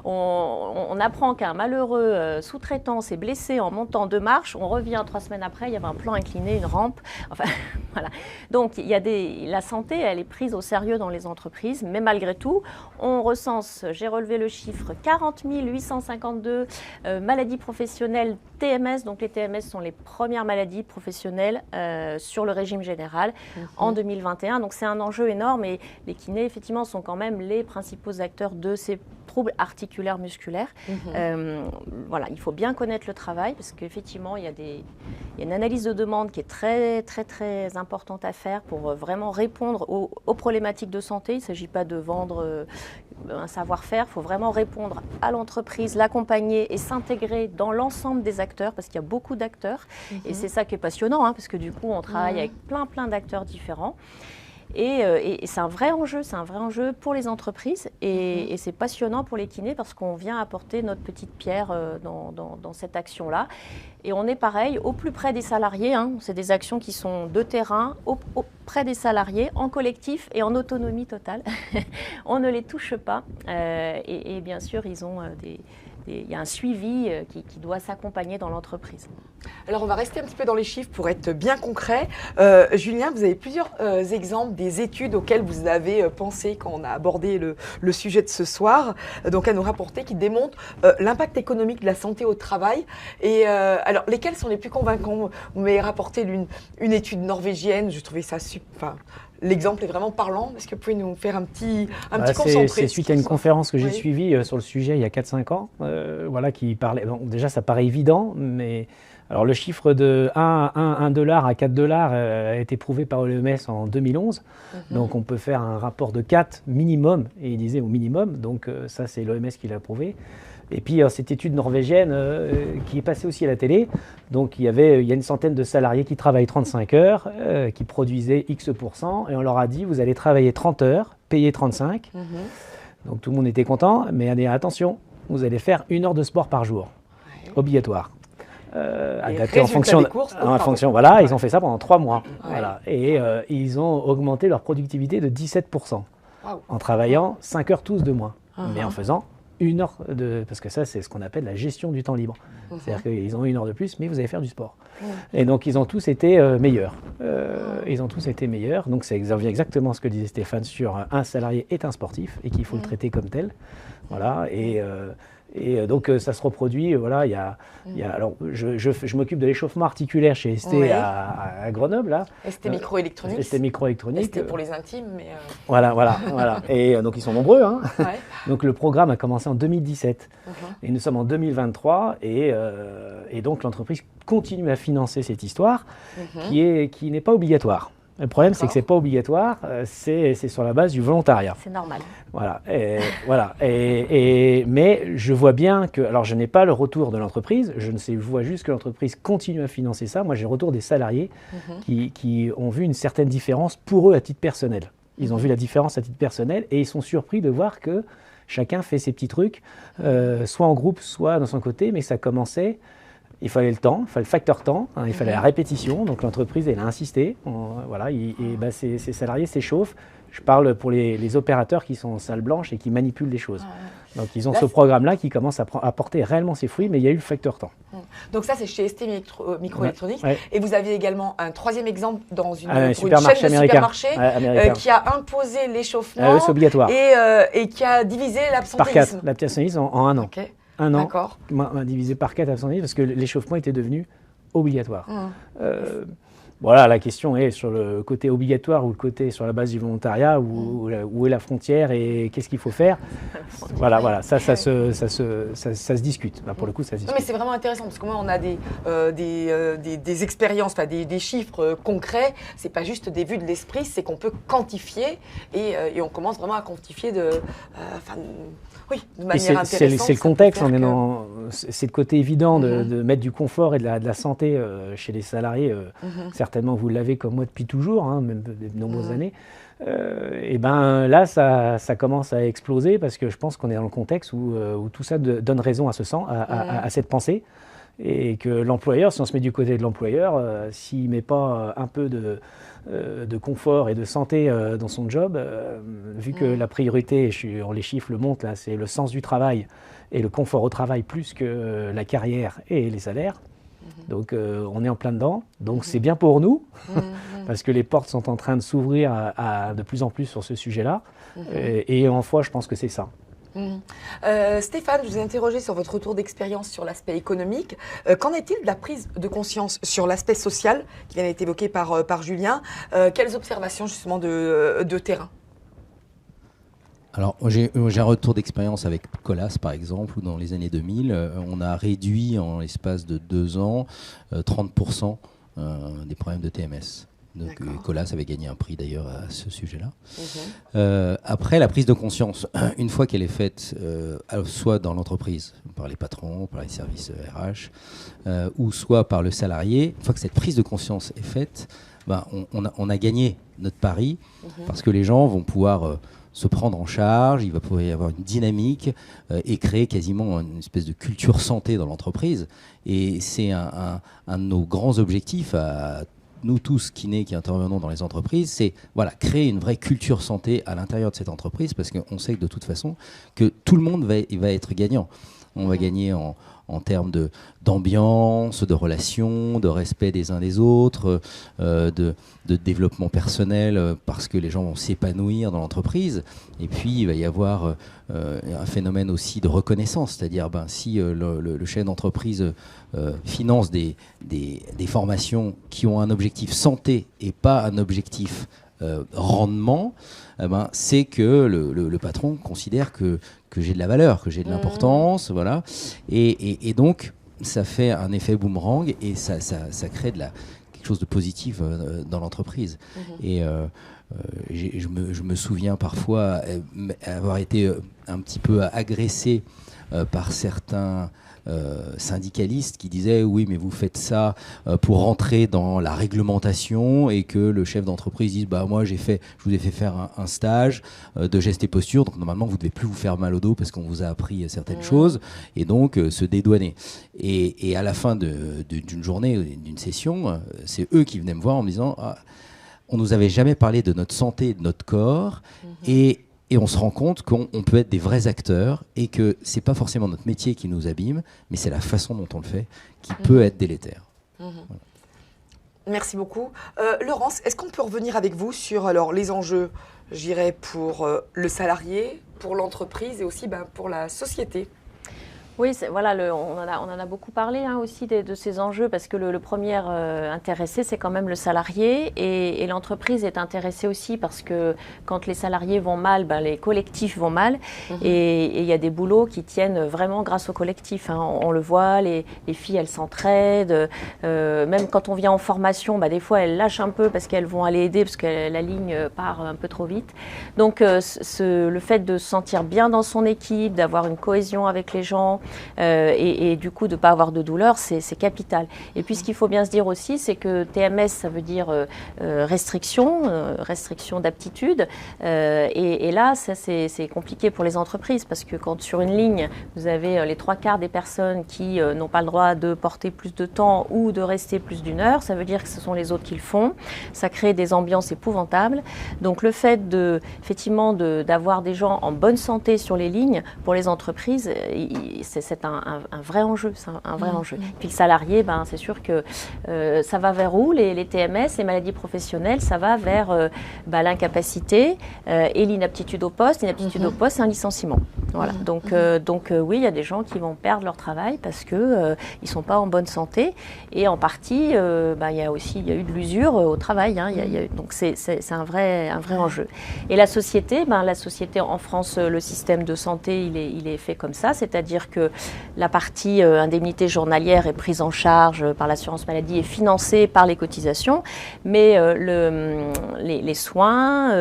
on apprend qu'un malheureux sous-traitant s'est blessé en montant 2 marches. On revient 3 semaines après, il y avait un plan incliné, une rampe. Enfin, voilà. Donc, la santé, elle est prise au sérieux dans les entreprises. Mais malgré tout, on recense, j'ai relevé le chiffre, 40 852 maladies professionnelles TMS. Donc, les TMS sont les premières maladies professionnelles sur le régime général en 2021. Donc, c'est un enjeu énorme, et les kinés, effectivement, sont quand même les principaux acteurs de ces troubles articulaires musculaires. Voilà, il faut bien connaître le travail, parce qu'effectivement, il y a une analyse de demande qui est très, très, très importante à faire pour vraiment répondre aux problématiques de santé. Il ne s'agit pas de vendre un savoir-faire, il faut vraiment répondre à l'entreprise, l'accompagner et s'intégrer dans l'ensemble des acteurs, parce qu'il y a beaucoup d'acteurs. Et c'est ça qui est passionnant, parce que du coup, on travaille avec plein d'acteurs différents. Et c'est un vrai enjeu pour les entreprises, et c'est passionnant pour les kinés, parce qu'on vient apporter notre petite pierre dans cette action-là. Et on est pareil, au plus près des salariés, c'est des actions qui sont de terrain, auprès des salariés, en collectif et en autonomie totale. On ne les touche pas, et bien sûr, ils ont il y a un suivi qui doit s'accompagner dans l'entreprise. Alors, on va rester un petit peu dans les chiffres pour être bien concret. Julien, vous avez plusieurs exemples des études auxquelles vous avez pensé quand on a abordé le sujet de ce soir, donc à nous rapporter, qui démontrent l'impact économique de la santé au travail. Et alors, lesquels sont les plus convaincants? Vous m'avez rapporté une étude norvégienne, je trouvais ça super. L'exemple est vraiment parlant. Est-ce que vous pouvez nous faire un petit concentré? C'est suite à une conférence que j'ai suivie sur le sujet il y a 4-5 ans, qui parlait. Bon, déjà, ça paraît évident, mais alors le chiffre de 1 dollar à 4 dollars a été prouvé par l'OMS en 2011. Donc, on peut faire un rapport de 4 minimum, et il disait au minimum. Donc, ça, c'est l'OMS qui l'a prouvé. Et puis, cette étude norvégienne qui est passée aussi à la télé, donc il y a une centaine de salariés qui travaillent 35 heures, qui produisaient X%, et on leur a dit, vous allez travailler 30 heures, payer 35. Donc tout le monde était content, mais attention, vous allez faire 1 heure de sport par jour, obligatoire. Adapté en fonction, voilà, ils ont fait ça pendant 3 mois. Voilà, et ils ont augmenté leur productivité de 17%, en travaillant 5 heures tous de moins, mais en faisant 1 heure parce que ça, c'est ce qu'on appelle la gestion du temps libre. C'est-à-dire qu'ils ont 1 heure de plus, mais vous allez faire du sport. Et donc, ils ont tous été meilleurs. Ils ont tous été meilleurs. Donc, c'est exactement ce que disait Stéphane sur un salarié est un sportif et qu'il faut le traiter comme tel. Voilà. Et donc, ça se reproduit. Voilà, alors, je m'occupe de l'échauffement articulaire chez ST à Grenoble. Là. ST Microélectronique. ST Microélectronique. ST pour les intimes. Mais Voilà. Et donc, ils sont nombreux. Donc, le programme a commencé en 2017. Et nous sommes en 2023. Et donc, l'entreprise continue à financer cette histoire qui n'est pas obligatoire. Le problème, c'est que ce n'est pas obligatoire, c'est sur la base du volontariat. C'est normal. Voilà. Mais je vois bien que... Alors, je n'ai pas le retour de l'entreprise, je vois juste que l'entreprise continue à financer ça. Moi, j'ai le retour des salariés qui ont vu une certaine différence pour eux à titre personnel. Ils ont vu la différence à titre personnel et ils sont surpris de voir que chacun fait ses petits trucs, soit en groupe, soit dans son côté, mais ça commençait... Il fallait le temps, il fallait le facteur temps, il fallait la répétition. Donc l'entreprise, elle a insisté. Ces salariés s'échauffent Je parle pour les opérateurs qui sont en salle blanche et qui manipulent les choses. Donc ils ont Là, ce programme-là qui commence à porter réellement ses fruits, mais il y a eu le facteur temps. Donc ça, c'est chez ST Microélectronique. Ouais. Et vous aviez également un troisième exemple dans pour une chaîne supermarché de américain. supermarchés Américain. qui a imposé l'échauffement C'est obligatoire. et qui a divisé Par 4, l'absentéisme. l'absentéisme en un an. Ok, Un an, d'accord. divisé par 4 l'absentéisme parce que l'échauffement était devenu obligatoire. Mmh. Voilà, la question est sur le côté obligatoire ou le côté sur la base du volontariat, où est la frontière et qu'est-ce qu'il faut faire. Voilà, ça se discute. Pour le coup, ça se Non, discute. mais c'est vraiment intéressant parce que moi, on a des expériences, des chiffres concrets. C'est pas juste des vues de l'esprit, c'est qu'on peut quantifier et on commence vraiment à quantifier de manière intéressante. C'est le contexte, c'est le côté évident de mettre du confort et de la santé chez les salariés. Certainement, vous l'avez comme moi depuis toujours, même de nombreuses années. Et ben là, ça commence à exploser parce que je pense qu'on est dans le contexte où tout ça donne raison à cette pensée. Et que l'employeur, si on se met du côté de l'employeur, s'il ne met pas un peu de confort et de santé dans son job, vu que la priorité, les chiffres le montrent, là, c'est le sens du travail et le confort au travail plus que la carrière et les salaires. Donc on est en plein dedans, donc c'est bien pour nous, parce que les portes sont en train de s'ouvrir de plus en plus sur ce sujet-là, et en foi, je pense que c'est ça. Stéphane, je vous ai interrogé sur votre retour d'expérience sur l'aspect économique. Qu'en est-il de la prise de conscience sur l'aspect social qui vient d'être évoqué par Julien? Quelles observations justement de terrain? Alors, j'ai un retour d'expérience avec Colas, par exemple, où dans les années 2000, on a réduit en l'espace de 2 ans 30% des problèmes de TMS. Donc, Colas avait gagné un prix d'ailleurs à ce sujet-là. Après, la prise de conscience, une fois qu'elle est faite, soit dans l'entreprise, par les patrons, par les services RH, ou soit par le salarié, une fois que cette prise de conscience est faite, on a gagné notre pari, parce que les gens vont pouvoir se prendre en charge, il va pouvoir y avoir une dynamique et créer quasiment une espèce de culture santé dans l'entreprise. Et c'est un de nos grands objectifs à nous tous kinés qui intervenons dans les entreprises, c'est créer une vraie culture santé à l'intérieur de cette entreprise, parce qu'on sait que de toute façon que tout le monde va être gagnant. On va gagner en termes d'ambiance, de relations, de respect des uns des autres, de développement personnel, parce que les gens vont s'épanouir dans l'entreprise. Et puis, il va y avoir un phénomène aussi de reconnaissance, c'est-à-dire si le chef d'entreprise finance des formations qui ont un objectif santé et pas un objectif rendement, c'est que le patron considère que j'ai de la valeur, que j'ai de l'importance, voilà. Et donc, ça fait un effet boomerang et ça crée quelque chose de positif dans l'entreprise. Et je me souviens parfois avoir été un petit peu agressé par certains syndicalistes qui disaient oui mais vous faites ça pour rentrer dans la réglementation, et que le chef d'entreprise dise moi je vous ai fait faire un stage de gestes et postures, donc normalement vous ne devez plus vous faire mal au dos parce qu'on vous a appris certaines choses, et donc se dédouaner. Et à la fin d'une journée, d'une session, c'est eux qui venaient me voir en me disant on nous avait jamais parlé de notre santé et de notre corps, et on se rend compte qu'on peut être des vrais acteurs et que c'est pas forcément notre métier qui nous abîme, mais c'est la façon dont on le fait qui peut être délétère. Voilà. Merci beaucoup. Laurence, est-ce qu'on peut revenir avec vous sur les enjeux, je dirais, pour le salarié, pour l'entreprise et aussi pour la société? Oui, on en a beaucoup parlé aussi de ces enjeux, parce que le premier intéressé, c'est quand même le salarié, et l'entreprise est intéressée aussi parce que quand les salariés vont mal, les collectifs vont mal, et il y a des boulots qui tiennent vraiment grâce au collectif. On le voit, les filles, elles s'entraident, même quand on vient en formation, des fois elles lâchent un peu parce qu'elles vont aller aider, parce que la ligne part un peu trop vite. Donc le fait de se sentir bien dans son équipe, d'avoir une cohésion avec les gens, et du coup de ne pas avoir de douleur, c'est capital. Et puis ce qu'il faut bien se dire aussi, c'est que TMS, ça veut dire restriction d'aptitude. Et là, ça c'est compliqué pour les entreprises parce que quand sur une ligne, vous avez les 3/4 des personnes qui n'ont pas le droit de porter plus de temps ou de rester plus d'1 heure, ça veut dire que ce sont les autres qui le font. Ça crée des ambiances épouvantables. Donc le fait effectivement d'avoir des gens en bonne santé sur les lignes, pour les entreprises, c'est un vrai enjeu. C'est un vrai enjeu. Puis le salarié, c'est sûr que ça va vers où les TMS, les maladies professionnelles, ça va vers l'incapacité et l'inaptitude au poste. L'inaptitude au poste, c'est un licenciement. Voilà. Donc oui, il y a des gens qui vont perdre leur travail parce qu'ils ne sont pas en bonne santé. Et en partie, il y a eu de l'usure au travail. Hein. Donc c'est un vrai enjeu. Et la société en France, le système de santé, il est fait comme ça. C'est-à-dire que la partie indemnité journalière est prise en charge par l'assurance maladie et financée par les cotisations. Mais les soins,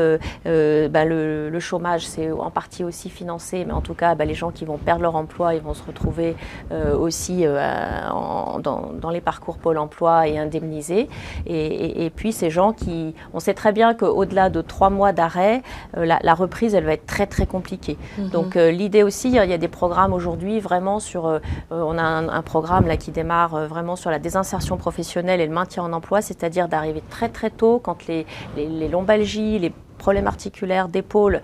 le chômage, c'est en partie aussi financé. Mais en tout cas, les gens qui vont perdre leur emploi, ils vont se retrouver aussi dans les parcours Pôle emploi et indemnisés. Et puis ces gens on sait très bien qu'au-delà de 3 mois d'arrêt, la reprise, elle va être très très compliquée. Donc l'idée aussi, il y a des programmes aujourd'hui vraiment sur, on a un programme là qui démarre vraiment sur la désinsertion professionnelle et le maintien en emploi, c'est-à-dire d'arriver très très tôt quand les lombalgies, les problèmes articulaires d'épaule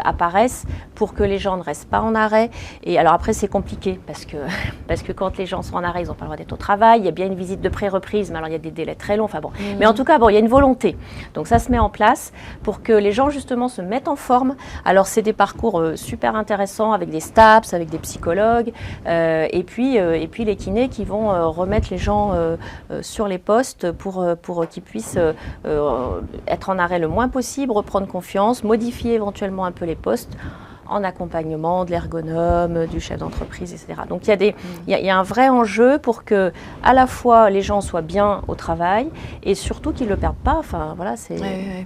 apparaissent pour que les gens ne restent pas en arrêt. Et alors après, c'est compliqué parce que quand les gens sont en arrêt, ils n'ont pas le droit d'être au travail. Il y a bien une visite de pré-reprise, mais alors il y a des délais très longs. Enfin bon. Mais en tout cas, il y a une volonté. Donc ça se met en place pour que les gens justement se mettent en forme. Alors c'est des parcours super intéressants avec des STAPS, avec des psychologues et puis les kinés qui vont remettre les gens sur les postes pour qu'ils puissent être en arrêt le moins possible, reprendre confiance, modifier éventuellement un peu les postes en accompagnement de l'ergonome, du chef d'entreprise, etc. Donc il y a un vrai enjeu pour que à la fois les gens soient bien au travail et surtout qu'ils ne le perdent pas. Enfin voilà,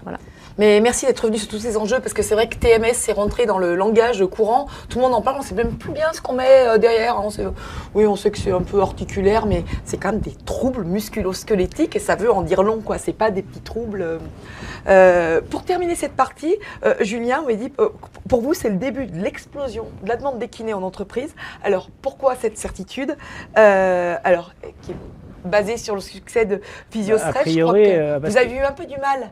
voilà. Mais merci d'être revenu sur tous ces enjeux parce que c'est vrai que TMS c'est rentré dans le langage courant. Tout le monde en parle, on ne sait même plus bien ce qu'on met derrière. On sait que c'est un peu articulaire, mais c'est quand même des troubles musculo-squelettiques et ça veut en dire long, quoi. C'est pas des petits troubles. Pour terminer cette partie, Julien, on m'a dit, pour vous, c'est le début de l'explosion de la demande des kinés en entreprise. Alors pourquoi cette certitude qui est basée sur le succès de Physiostretch. Je crois que vous avez eu un peu du mal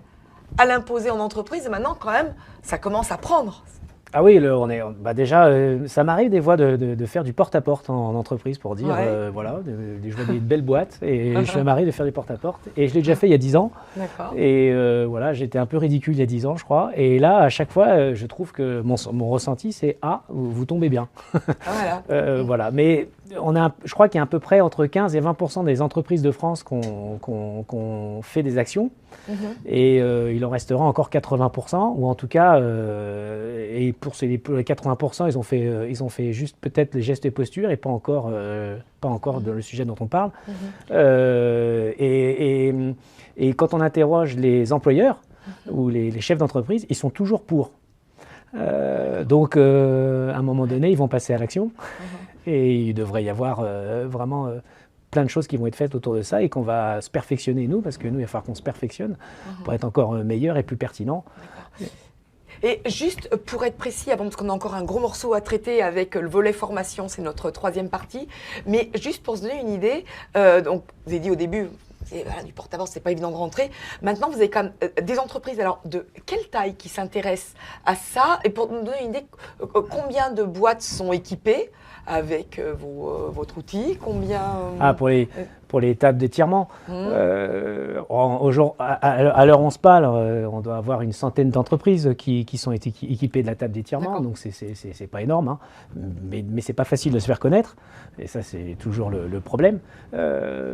à l'imposer en entreprise, et maintenant, quand même, ça commence à prendre. Ah oui, déjà, ça m'arrive des fois de faire du porte-à-porte en entreprise pour dire, voilà, je vois des belles boîtes et ça m'arrive de faire du porte-à-porte. Et je l'ai déjà fait il y a 10 ans. D'accord. Et voilà, j'étais un peu ridicule il y a 10 ans, je crois. Et là, à chaque fois, je trouve que mon ressenti, c'est « Ah, vous tombez bien ». Voilà. Voilà. Mais je crois qu'il y a à peu près entre 15 et 20% des entreprises de France qui ont fait des actions. Et il en restera encore 80%, ou en tout cas, et pour les 80%, ils ont fait juste peut-être les gestes et postures et pas encore dans le sujet dont on parle. Et quand on interroge les employeurs ou les chefs d'entreprise, ils sont toujours pour. Donc, à un moment donné, ils vont passer à l'action. Et il devrait y avoir vraiment plein de choses qui vont être faites autour de ça et qu'on va se perfectionner nous, parce que nous, il va falloir qu'on se perfectionne pour être encore meilleur et plus pertinent. Et juste pour être précis, parce qu'on a encore un gros morceau à traiter avec le volet formation, c'est notre 3e partie, mais juste pour se donner une idée, donc vous avez dit au début, du porte-à-porte, c'est pas évident de rentrer. Maintenant, vous avez quand même des entreprises, alors de quelle taille qui s'intéressent à ça? Et pour nous donner une idée, combien de boîtes sont équipées avec votre outil? Combien pour les tables d'étirement. À l'heure où on se parle, on doit avoir une centaine d'entreprises qui sont équipées de la table d'étirement. Donc c'est pas énorme, hein. Mais c'est pas facile de se faire connaître. Et ça, c'est toujours le problème.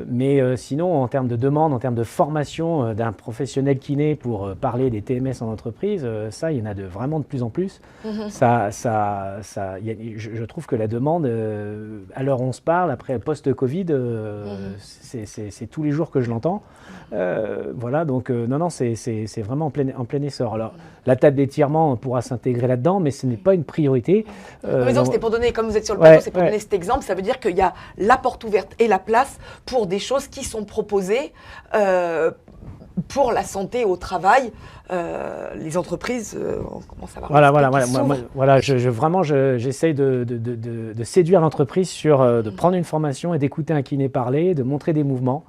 Mais sinon, en termes de demande, en termes de formation d'un professionnel kiné pour parler des TMS en entreprise, ça, il y en a vraiment de plus en plus. Je trouve que la demande, à l'heure où on se parle, après post-Covid, c'est tous les jours que je l'entends. Voilà, donc non, c'est vraiment en plein essor. Alors, la table d'étirement pourra s'intégrer là-dedans, mais ce n'est pas une priorité. Mais donc, c'était pour donner, comme vous êtes sur le plateau, c'est pour donner cet exemple. Ça veut dire qu'il y a la porte ouverte et la place pour des choses qui sont proposées pour la santé au travail. Les entreprises, on commence à voir. J'essaye de séduire l'entreprise sur de prendre une formation et d'écouter un kiné parler, de montrer des mouvements.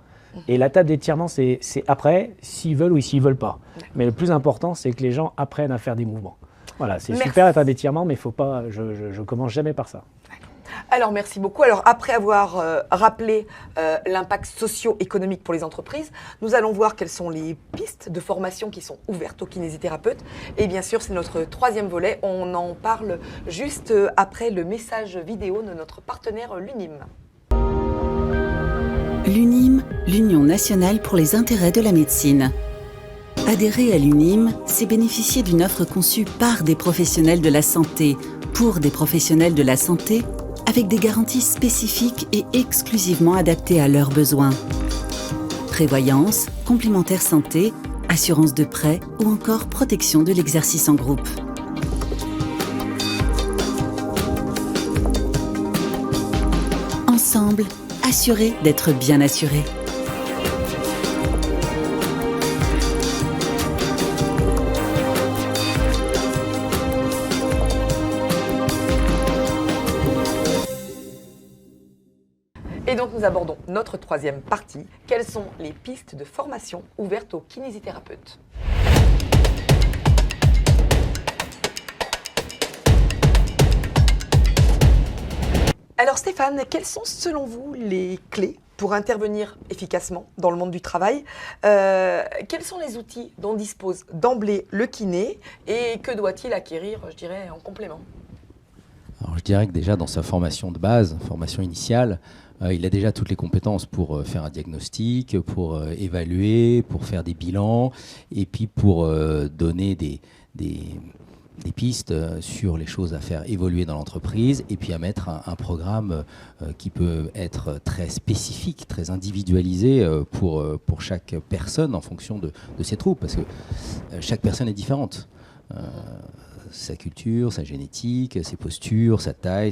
Et la table d'étirement, c'est après, s'ils veulent ou s'ils ne veulent pas. Mais le plus important, c'est que les gens apprennent à faire des mouvements. Voilà, c'est super la table d'étirement, mais faut pas, je ne commence jamais par ça. Alors, merci beaucoup. Alors, après avoir rappelé l'impact socio-économique pour les entreprises, nous allons voir quelles sont les pistes de formation qui sont ouvertes aux kinésithérapeutes. Et bien sûr, c'est notre troisième volet. On en parle juste après le message vidéo de notre partenaire l'UNIM. L'UNIM, l'Union nationale pour les intérêts de la médecine. Adhérer à l'UNIM, c'est bénéficier d'une offre conçue par des professionnels de la santé, pour des professionnels de la santé, avec des garanties spécifiques et exclusivement adaptées à leurs besoins. Prévoyance, complémentaire santé, assurance de prêt ou encore protection de l'exercice en groupe. Ensemble, assurés d'être bien assurés. Et donc nous abordons notre troisième partie. Quelles sont les pistes de formation ouvertes aux kinésithérapeutes ? Alors Stéphane, quelles sont selon vous les clés pour intervenir efficacement dans le monde du travail? Quels sont les outils dont dispose d'emblée le kiné et que doit-il acquérir, je dirais, en complément? Alors, je dirais que déjà dans sa formation de base, formation initiale, il a déjà toutes les compétences pour faire un diagnostic, pour évaluer, pour faire des bilans et puis pour donner des pistes sur les choses à faire évoluer dans l'entreprise et puis à mettre un programme qui peut être très spécifique, très individualisé pour chaque personne en fonction de ses troubles parce que chaque personne est différente. Sa culture, sa génétique, ses postures, sa taille,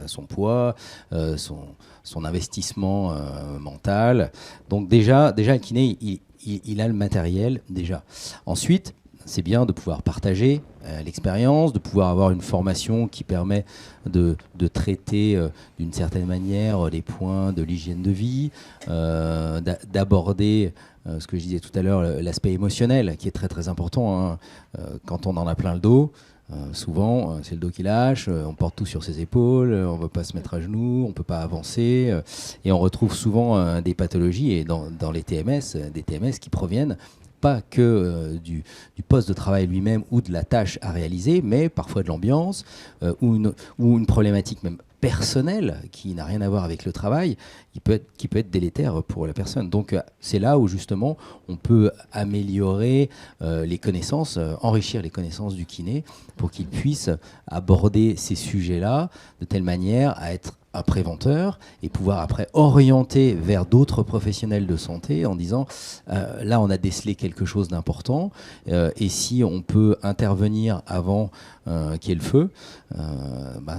son poids, son investissement mental. Donc déjà le kiné, il a le matériel déjà. Ensuite, c'est bien de pouvoir partager l'expérience, de pouvoir avoir une formation qui permet de traiter d'une certaine manière les points de l'hygiène de vie, d'aborder ce que je disais tout à l'heure, l'aspect émotionnel qui est très très important. Quand on en a plein le dos, souvent c'est le dos qui lâche, on porte tout sur ses épaules, on ne veut pas se mettre à genoux, on ne peut pas avancer et on retrouve souvent des pathologies et dans les TMS, des TMS qui proviennent pas que du poste de travail lui-même ou de la tâche à réaliser, mais parfois de l'ambiance ou une problématique même personnelle qui n'a rien à voir avec le travail, qui peut être délétère pour la personne. Donc c'est là où justement on peut améliorer les connaissances, enrichir les connaissances du kiné pour qu'il puisse aborder ces sujets-là de telle manière à être un préventeur et pouvoir après orienter vers d'autres professionnels de santé en disant là on a décelé quelque chose d'important et si on peut intervenir avant qu'il y ait le feu,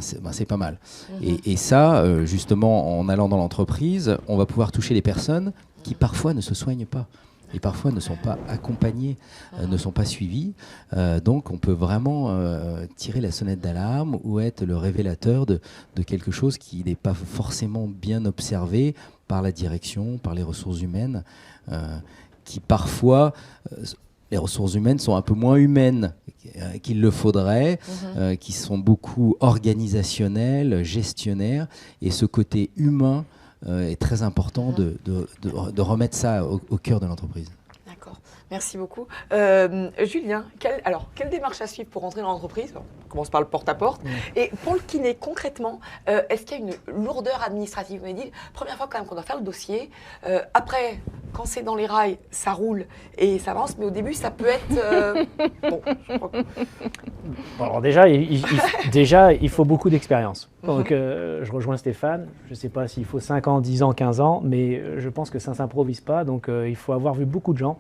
c'est pas mal. Et ça, justement, en allant dans l'entreprise, on va pouvoir toucher les personnes qui parfois ne se soignent pas. Et parfois ne sont pas accompagnés, ne sont pas suivis. Donc on peut vraiment tirer la sonnette d'alarme ou être le révélateur de quelque chose qui n'est pas forcément bien observé par la direction, par les ressources humaines, qui parfois, les ressources humaines sont un peu moins humaines qu'il le faudrait, qui sont beaucoup organisationnelles, gestionnaires, et ce côté humain est très important de remettre ça au cœur de l'entreprise. D'accord. Merci beaucoup. Julien, quelle démarche à suivre pour rentrer dans l'entreprise? On commence par le porte-à-porte. Et pour le kiné, concrètement, est-ce qu'il y a une lourdeur administrative? Vous m'avez dit, première fois quand même qu'on doit faire le dossier. Après, quand c'est dans les rails, ça roule et ça avance. Mais au début, ça peut être... bon, je crois que... Bon, alors déjà, il faut beaucoup d'expérience. Donc, je rejoins Stéphane. Je ne sais pas s'il faut 5 ans, 10 ans, 15 ans, mais je pense que ça ne s'improvise pas. Donc, il faut avoir vu beaucoup de gens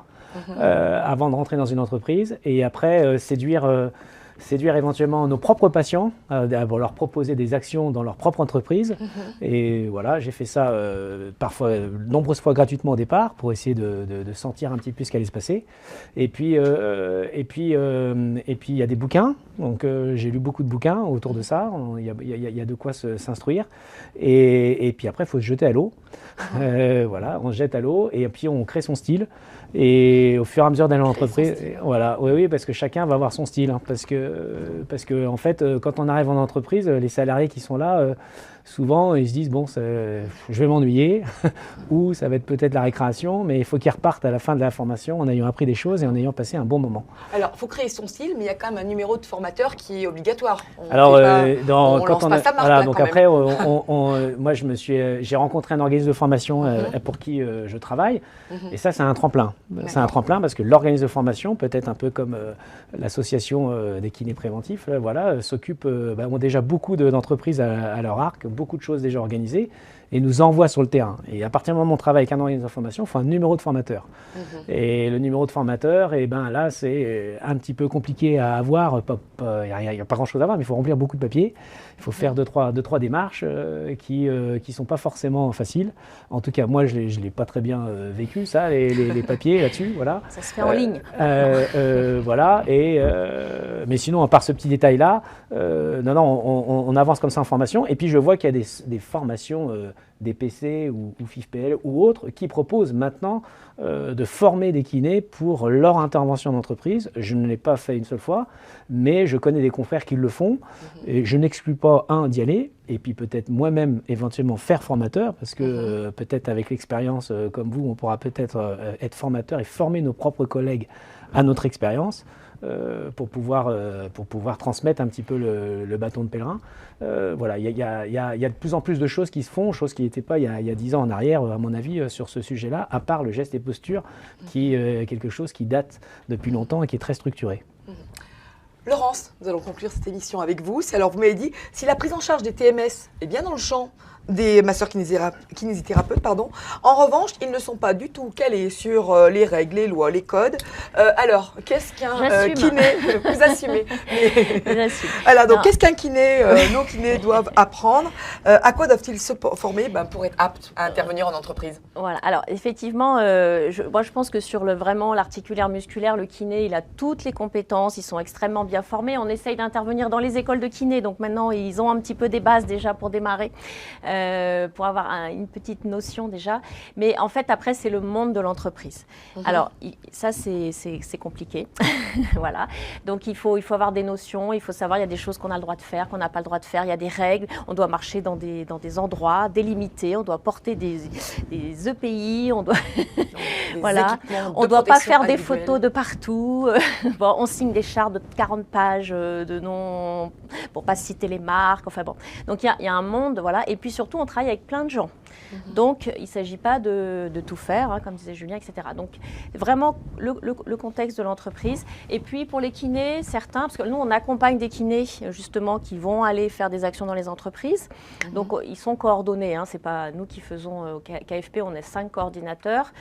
avant de rentrer dans une entreprise. Et après, séduire éventuellement nos propres patients, leur proposer des actions dans leur propre entreprise. Et voilà, j'ai fait ça parfois, nombreuses fois gratuitement au départ pour essayer de sentir un petit peu ce qui allait se passer. Et puis, il y a des bouquins. Donc, j'ai lu beaucoup de bouquins autour de ça. Il y a de quoi s'instruire. Et puis après, il faut se jeter à l'eau. Voilà, on se jette à l'eau et puis on crée son style. Et au fur et à mesure d'aller dans l'entreprise, voilà, oui, parce que chacun va avoir son style. Parce que en fait, quand on arrive en entreprise, les salariés qui sont là, souvent, ils se disent bon, je vais m'ennuyer, ou ça va être peut-être la récréation, mais il faut qu'ils repartent à la fin de la formation en ayant appris des choses et en ayant passé un bon moment. Alors, il faut créer son style, mais il y a quand même un numéro de formateur qui est obligatoire. Après, moi, j'ai rencontré un organisme de formation pour qui je travaille, et ça, c'est un tremplin. C'est un tremplin parce que l'organisme de formation, peut-être un peu comme l'association des kinés préventifs, s'occupe, ont déjà beaucoup d'entreprises à leur arc, beaucoup de choses déjà organisées, et nous envoie sur le terrain. Et à partir du moment où on travaille avec un organisme de formation, il faut un numéro de formateur. Et le numéro de formateur, là, c'est un petit peu compliqué à avoir. Il n'y a pas grand-chose à avoir, mais il faut remplir beaucoup de papiers. Il faut faire deux, trois démarches qui ne sont pas forcément faciles. En tout cas, moi, je ne l'ai pas très bien vécu, ça, les papiers là-dessus. Voilà. Ça se fait en ligne. Voilà. Mais sinon, à part ce petit détail-là, on avance comme ça en formation. Et puis, je vois qu'il y a des formations des PC ou FIFPL ou autres qui proposent maintenant de former des kinés pour leur intervention d'entreprise. Je ne l'ai pas fait une seule fois, mais je connais des confrères qui le font. Et je n'exclus pas, d'y aller, et puis peut-être moi-même éventuellement faire formateur, parce que peut-être avec l'expérience comme vous, on pourra peut-être être formateur et former nos propres collègues à notre expérience. Pour pouvoir transmettre un petit peu le bâton de pèlerin. Voilà, il y a de plus en plus de choses qui se font, choses qui n'étaient pas il y a 10 ans en arrière, à mon avis, sur ce sujet-là, à part le geste et posture, qui est quelque chose qui date depuis longtemps et qui est très structuré. Laurence, nous allons conclure cette émission avec vous. Alors, vous m'avez dit, si la prise en charge des TMS est bien dans le champ des masseurs kinésithérapeutes, en revanche, ils ne sont pas du tout calés sur les règles, les lois, les codes. Alors, qu'est-ce qu'un kiné... Vous assumez. J'assume. Alors, donc, qu'est-ce qu'un kiné, nos kinés doivent apprendre? À quoi doivent-ils se former pour être aptes à intervenir en entreprise? Voilà. Alors, effectivement, moi, je pense que sur vraiment l'articulaire musculaire, le kiné, il a toutes les compétences. Ils sont extrêmement bien formés. On essaye d'intervenir dans les écoles de kiné. Donc, maintenant, ils ont un petit peu des bases déjà pour démarrer. Pour avoir une petite notion déjà. Mais en fait, après, c'est le monde de l'entreprise. Alors, ça, c'est compliqué. Voilà. Donc, il faut avoir des notions. Il faut savoir, il y a des choses qu'on a le droit de faire, qu'on n'a pas le droit de faire. Il y a des règles. On doit marcher dans des endroits délimités. On doit porter des EPI. On doit... voilà. On ne doit pas faire des photos de partout. Bon, on signe des chartes de 40 pages de noms pour ne pas citer les marques. Enfin bon. Donc, il y a un monde, voilà. Et puis, surtout, on travaille avec plein de gens. Donc, il ne s'agit pas de tout faire, comme disait Julien, etc. Donc, vraiment, le contexte de l'entreprise. Et puis, pour les kinés, certains, parce que nous, on accompagne des kinés, justement, qui vont aller faire des actions dans les entreprises. Donc, ils sont coordonnés. Ce n'est pas nous qui faisons, au KFP, on est 5 coordinateurs.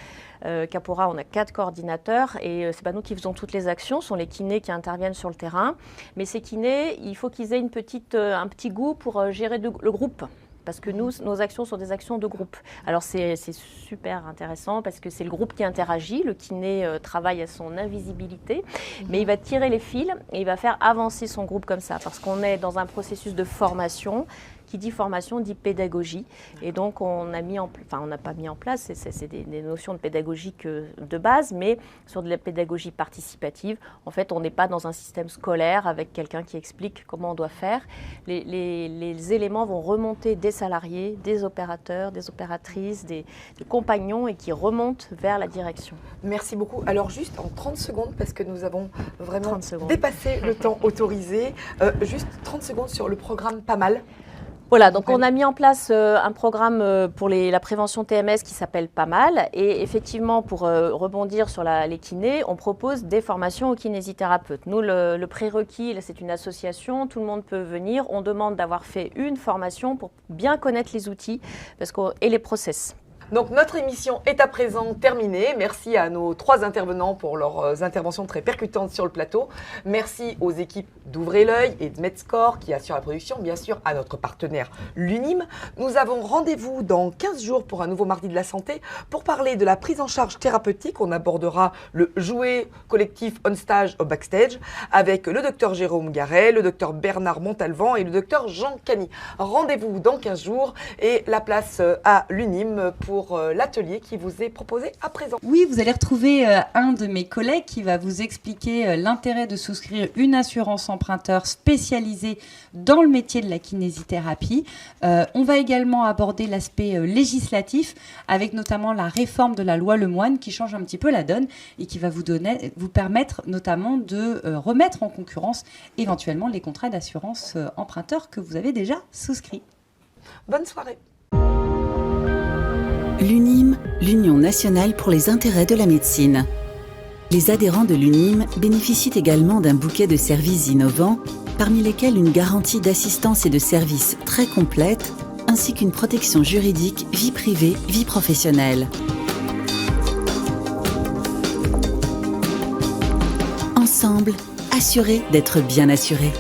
Capora, on a 4 coordinateurs. Et ce n'est pas nous qui faisons toutes les actions, ce sont les kinés qui interviennent sur le terrain. Mais ces kinés, il faut qu'ils aient un petit goût pour gérer le groupe. Parce que nos actions sont des actions de groupe. Alors, c'est super intéressant parce que c'est le groupe qui interagit. Le kiné travaille à son invisibilité, mais il va tirer les fils et il va faire avancer son groupe comme ça. Parce qu'on est dans un processus de formation Qui dit formation dit pédagogie. Et donc, on n'a pas mis en place, c'est des notions de pédagogie de base, mais sur de la pédagogie participative. En fait, on n'est pas dans un système scolaire avec quelqu'un qui explique comment on doit faire. Les éléments vont remonter des salariés, des opérateurs, des opératrices, des compagnons et qui remontent vers la direction. Merci beaucoup. Alors juste en 30 secondes, parce que nous avons vraiment dépassé le temps autorisé, juste 30 secondes sur le programme Pas Mal. Voilà, donc on a mis en place un programme pour la prévention TMS qui s'appelle Pas Mal. Et effectivement, pour rebondir sur les kinés, on propose des formations aux kinésithérapeutes. Nous, le prérequis, c'est une association, tout le monde peut venir. On demande d'avoir fait une formation pour bien connaître les outils et les process. Donc notre émission est à présent terminée. Merci à nos 3 intervenants pour leurs interventions très percutantes sur le plateau. Merci aux équipes d'Ouvrez l'œil et de Medscore qui assurent la production, bien sûr à notre partenaire l'UNIM. Nous avons rendez-vous dans 15 jours pour un nouveau Mardi de la Santé pour parler de la prise en charge thérapeutique. On abordera le jouet collectif on stage au backstage avec le docteur Jérôme Garret, le docteur Bernard Montalvan et le docteur Jean Cany. Rendez-vous dans 15 jours et la place à l'UNIM pour l'atelier qui vous est proposé à présent. Oui, vous allez retrouver un de mes collègues qui va vous expliquer l'intérêt de souscrire une assurance emprunteur spécialisée dans le métier de la kinésithérapie. On va également aborder l'aspect législatif avec notamment la réforme de la loi Lemoine qui change un petit peu la donne et qui va vous permettre notamment de remettre en concurrence éventuellement les contrats d'assurance emprunteur que vous avez déjà souscrits. Bonne soirée. L'UNIM, l'Union nationale pour les intérêts de la médecine. Les adhérents de l'UNIM bénéficient également d'un bouquet de services innovants, parmi lesquels une garantie d'assistance et de services très complète, ainsi qu'une protection juridique vie privée, vie professionnelle. Ensemble, assurés d'être bien assurés.